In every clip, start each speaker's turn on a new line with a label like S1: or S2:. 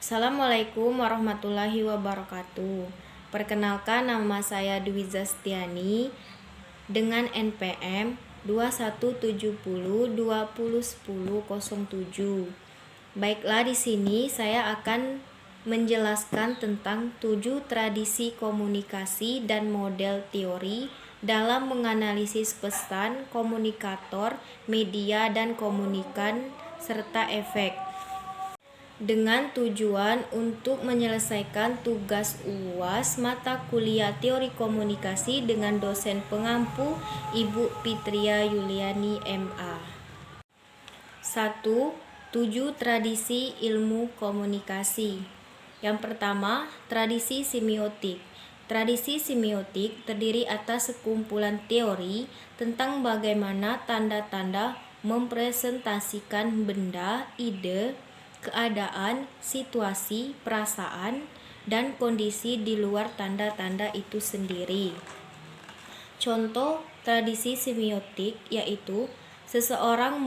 S1: Assalamualaikum warahmatullahi wabarakatuh. Perkenalkan, nama saya Dwi Zastiani dengan NPM 2170201007. Baiklah, di sini saya akan menjelaskan tentang 7 tradisi komunikasi dan model teori dalam menganalisis pesan, komunikator, media, dan komunikan serta efek, dengan tujuan untuk menyelesaikan tugas UAS mata kuliah teori komunikasi dengan dosen pengampu Ibu Fitria Yuliani MA. 1. 7 tradisi ilmu komunikasi. Yang pertama, tradisi semiotik. Tradisi semiotik terdiri atas sekumpulan teori tentang bagaimana tanda-tanda mempresentasikan benda, ide, keadaan, situasi, perasaan, dan kondisi di luar tanda-tanda itu sendiri. Contoh tradisi semiotik yaitu seseorang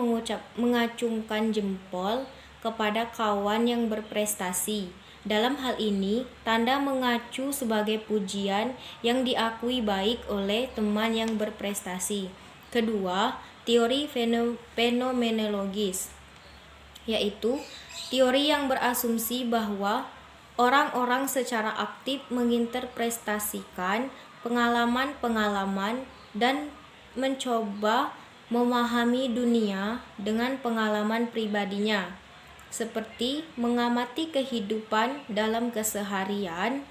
S1: mengacungkan jempol kepada kawan yang berprestasi. Dalam hal ini, tanda mengacu sebagai pujian yang diakui baik oleh teman yang berprestasi. Kedua, teori fenomenologis, yaitu teori yang berasumsi bahwa orang-orang secara aktif menginterpretasikan pengalaman-pengalaman dan mencoba memahami dunia dengan pengalaman pribadinya, seperti mengamati kehidupan dalam keseharian,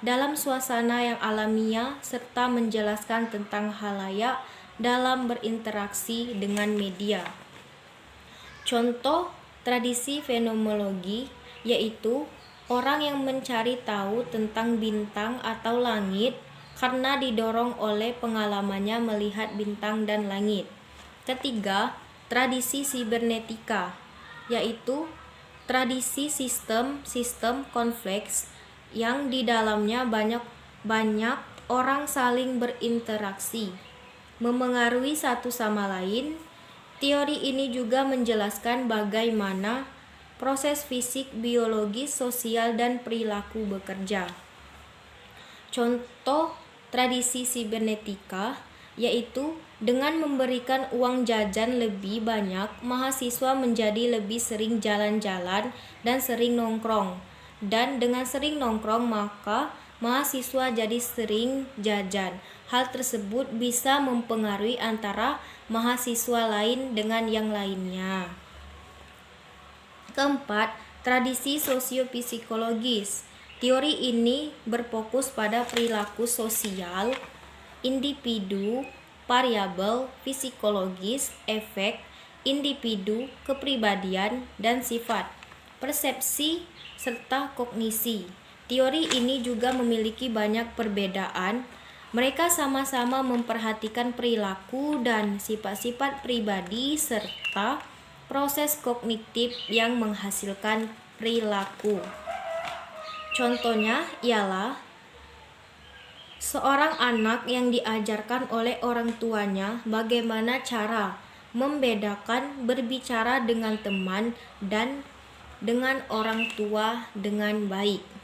S1: dalam suasana yang alamiah, serta menjelaskan tentang halayak dalam berinteraksi dengan media. Contoh tradisi fenomenologi yaitu orang yang mencari tahu tentang bintang atau langit karena didorong oleh pengalamannya melihat bintang dan langit. Ketiga, tradisi sibernetika yaitu tradisi sistem kompleks yang di dalamnya banyak orang saling berinteraksi, memengaruhi satu sama lain. Teori ini juga menjelaskan bagaimana proses fisik, biologis, sosial, dan perilaku bekerja. Contoh tradisi sibernetika yaitu dengan memberikan uang jajan lebih banyak, mahasiswa menjadi lebih sering jalan-jalan dan sering nongkrong. Dan dengan sering nongkrong, maka mahasiswa jadi sering jajan. Hal tersebut bisa mempengaruhi antara mahasiswa lain dengan yang lainnya. Keempat, tradisi sosiopsikologis. Teori ini berfokus pada perilaku sosial, individu, variabel psikologis, efek, individu, kepribadian, dan sifat, persepsi, serta kognisi. Teori ini juga memiliki banyak perbedaan. Mereka sama-sama memperhatikan perilaku dan sifat-sifat pribadi serta proses kognitif yang menghasilkan perilaku. Contohnya ialah seorang anak yang diajarkan oleh orang tuanya bagaimana cara membedakan berbicara dengan teman dan dengan orang tua dengan baik.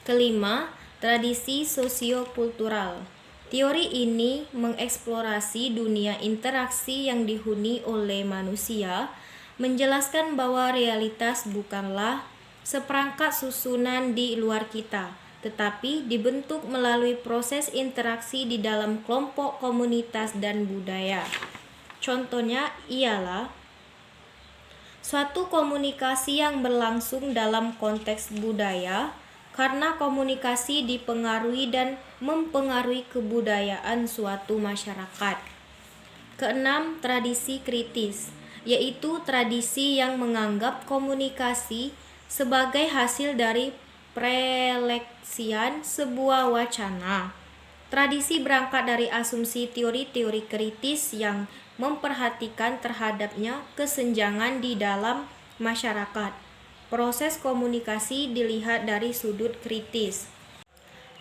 S1: Kelima, tradisi sosiokultural. Teori ini mengeksplorasi dunia interaksi yang dihuni oleh manusia, menjelaskan bahwa realitas bukanlah seperangkat susunan di luar kita, tetapi dibentuk melalui proses interaksi di dalam kelompok, komunitas, dan budaya. Contohnya ialah suatu komunikasi yang berlangsung dalam konteks budaya, karena komunikasi dipengaruhi dan mempengaruhi kebudayaan suatu masyarakat. Keenam, tradisi kritis, yaitu tradisi yang menganggap komunikasi sebagai hasil dari preleksian sebuah wacana. Tradisi berangkat dari asumsi teori-teori kritis yang memperhatikan terhadapnya kesenjangan di dalam masyarakat. Proses komunikasi dilihat dari sudut kritis.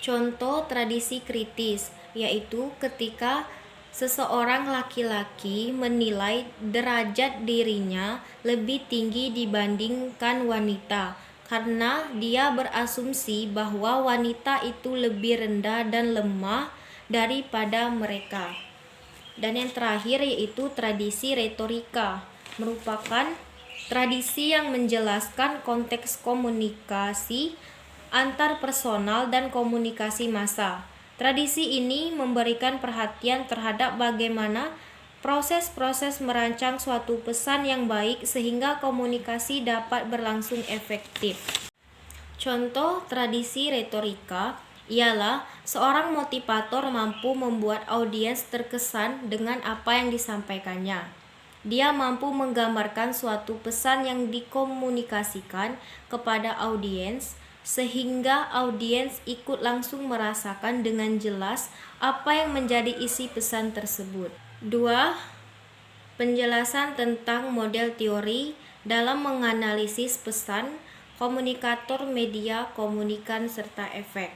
S1: Contoh tradisi kritis yaitu ketika seseorang laki-laki menilai derajat dirinya lebih tinggi dibandingkan wanita, karena dia berasumsi bahwa wanita itu lebih rendah dan lemah daripada mereka. Dan yang terakhir yaitu tradisi retorika, merupakan tradisi yang menjelaskan konteks komunikasi antar personal dan komunikasi massa. Tradisi ini memberikan perhatian terhadap bagaimana proses-proses merancang suatu pesan yang baik sehingga komunikasi dapat berlangsung efektif. Contoh tradisi retorika ialah seorang motivator mampu membuat audiens terkesan dengan apa yang disampaikannya. Dia mampu menggambarkan suatu pesan yang dikomunikasikan kepada audiens sehingga audiens ikut langsung merasakan dengan jelas apa yang menjadi isi pesan tersebut. 2. Penjelasan tentang model teori dalam menganalisis pesan, komunikator, media, komunikan, serta efek.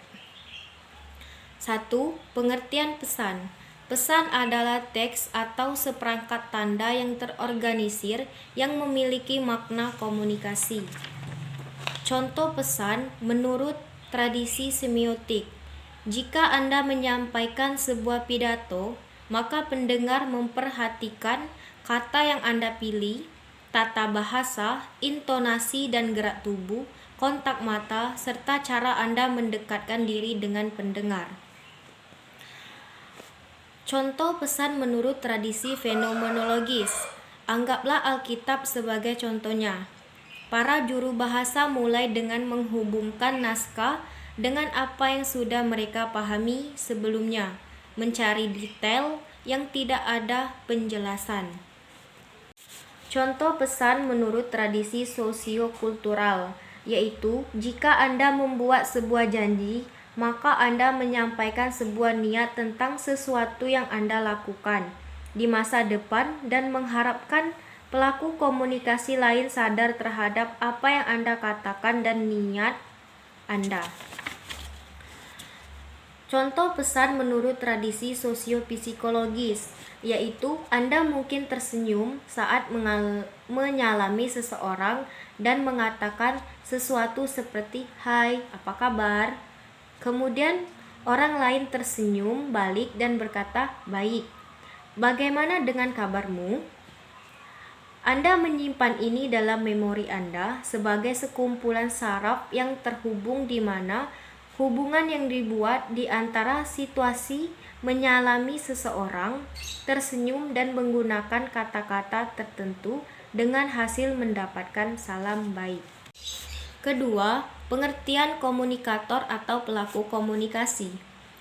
S1: 1. Pengertian pesan. Pesan adalah teks atau seperangkat tanda yang terorganisir yang memiliki makna komunikasi. Contoh pesan menurut tradisi semiotik. Jika Anda menyampaikan sebuah pidato, maka pendengar memperhatikan kata yang Anda pilih, tata bahasa, intonasi dan gerak tubuh, kontak mata, serta cara Anda mendekatkan diri dengan pendengar. Contoh pesan menurut tradisi fenomenologis. Anggaplah Alkitab sebagai contohnya. Para juru bahasa mulai dengan menghubungkan naskah dengan apa yang sudah mereka pahami sebelumnya, mencari detail yang tidak ada penjelasan. Contoh pesan menurut tradisi sosiokultural, yaitu jika Anda membuat sebuah janji, maka Anda menyampaikan sebuah niat tentang sesuatu yang Anda lakukan di masa depan dan mengharapkan pelaku komunikasi lain sadar terhadap apa yang Anda katakan dan niat Anda. Contoh pesan menurut tradisi sosiopsikologis, yaitu Anda mungkin tersenyum saat menyalami seseorang dan mengatakan sesuatu seperti "Hai, apa kabar?" Kemudian orang lain tersenyum balik dan berkata, "Baik. Bagaimana dengan kabarmu?" Anda menyimpan ini dalam memori Anda sebagai sekumpulan saraf yang terhubung di mana hubungan yang dibuat di antara situasi menyalami seseorang, tersenyum dan menggunakan kata-kata tertentu dengan hasil mendapatkan salam baik. Kedua, pengertian komunikator atau pelaku komunikasi.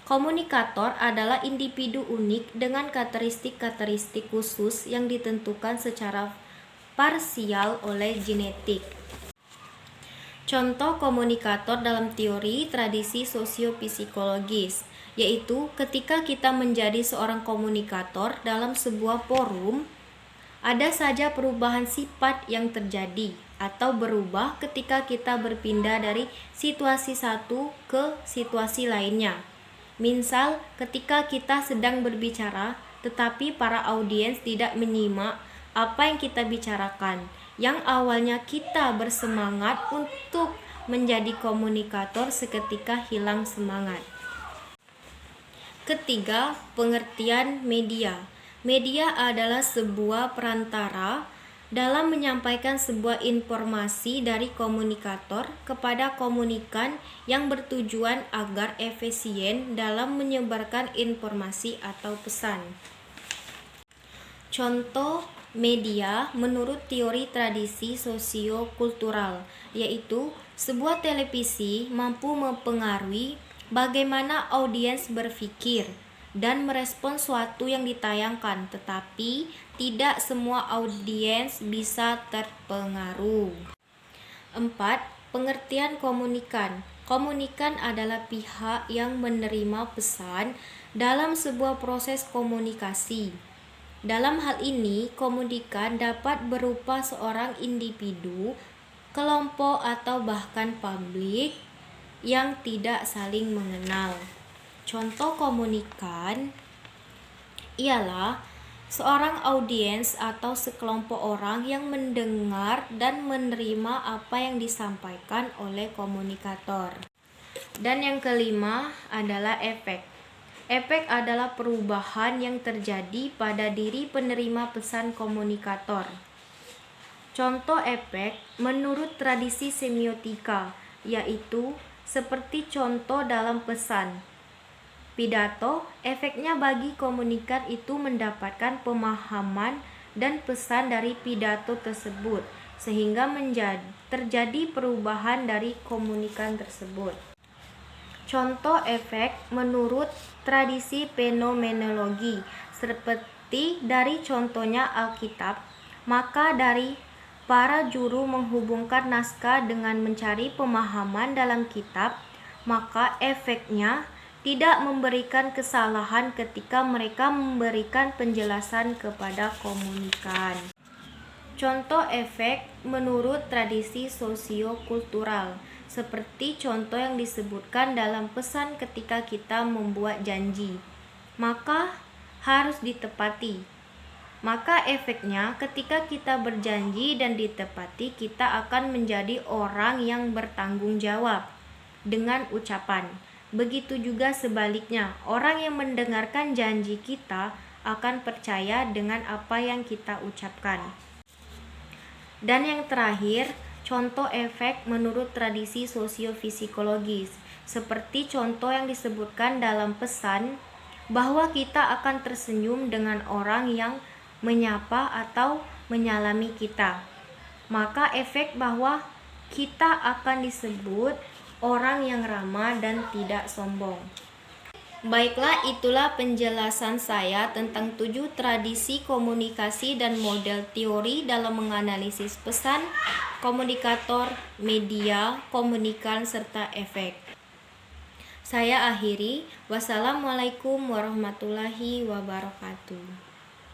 S1: Komunikator adalah individu unik dengan karakteristik-karakteristik khusus yang ditentukan secara parsial oleh genetik. Contoh komunikator dalam teori tradisi sosiopsikologis, yaitu ketika kita menjadi seorang komunikator dalam sebuah forum, ada saja perubahan sifat yang terjadi atau berubah ketika kita berpindah dari situasi satu ke situasi lainnya. Misal, ketika kita sedang berbicara, tetapi para audiens tidak menyimak apa yang kita bicarakan, yang awalnya kita bersemangat untuk menjadi komunikator seketika hilang semangat. Ketiga, pengertian media. Media adalah sebuah perantara dalam menyampaikan sebuah informasi dari komunikator kepada komunikan yang bertujuan agar efisien dalam menyebarkan informasi atau pesan. Contoh media menurut teori tradisi sosiokultural, yaitu sebuah televisi mampu mempengaruhi bagaimana audiens berpikir dan merespon suatu yang ditayangkan, tetapi tidak semua audiens bisa terpengaruh. 4. Pengertian komunikan. Komunikan adalah pihak yang menerima pesan dalam sebuah proses komunikasi. Dalam hal ini, komunikan dapat berupa seorang individu, kelompok, atau bahkan publik yang tidak saling mengenal. Contoh komunikan ialah Seorang audiens atau sekelompok orang yang mendengar dan menerima apa yang disampaikan oleh komunikator. Dan yang kelima adalah efek. Efek adalah perubahan yang terjadi pada diri penerima pesan komunikator. Contoh efek menurut tradisi semiotika, yaitu seperti contoh dalam pesan pidato, efeknya bagi komunikan itu mendapatkan pemahaman dan pesan dari pidato tersebut, sehingga terjadi perubahan dari komunikan tersebut. Contoh efek menurut tradisi fenomenologi, seperti dari contohnya Alkitab, maka dari para juru menghubungkan naskah dengan mencari pemahaman dalam kitab, maka efeknya tidak memberikan kesalahan ketika mereka memberikan penjelasan kepada komunikan. Contoh efek menurut tradisi sosiokultural, seperti contoh yang disebutkan dalam pesan ketika kita membuat janji, maka harus ditepati. Maka efeknya ketika kita berjanji dan ditepati, kita akan menjadi orang yang bertanggung jawab dengan ucapan. Begitu juga sebaliknya, orang yang mendengarkan janji kita akan percaya dengan apa yang kita ucapkan. Dan yang terakhir, contoh efek menurut tradisi sosiofisikologis, seperti contoh yang disebutkan dalam pesan bahwa kita akan tersenyum dengan orang yang menyapa atau menyalami kita. Maka efek bahwa kita akan disebut orang yang ramah dan tidak sombong. Baiklah, itulah penjelasan saya tentang 7 tradisi komunikasi dan model teori dalam menganalisis pesan, komunikator, media, komunikan, serta efek. Saya akhiri. Wassalamualaikum warahmatullahi wabarakatuh.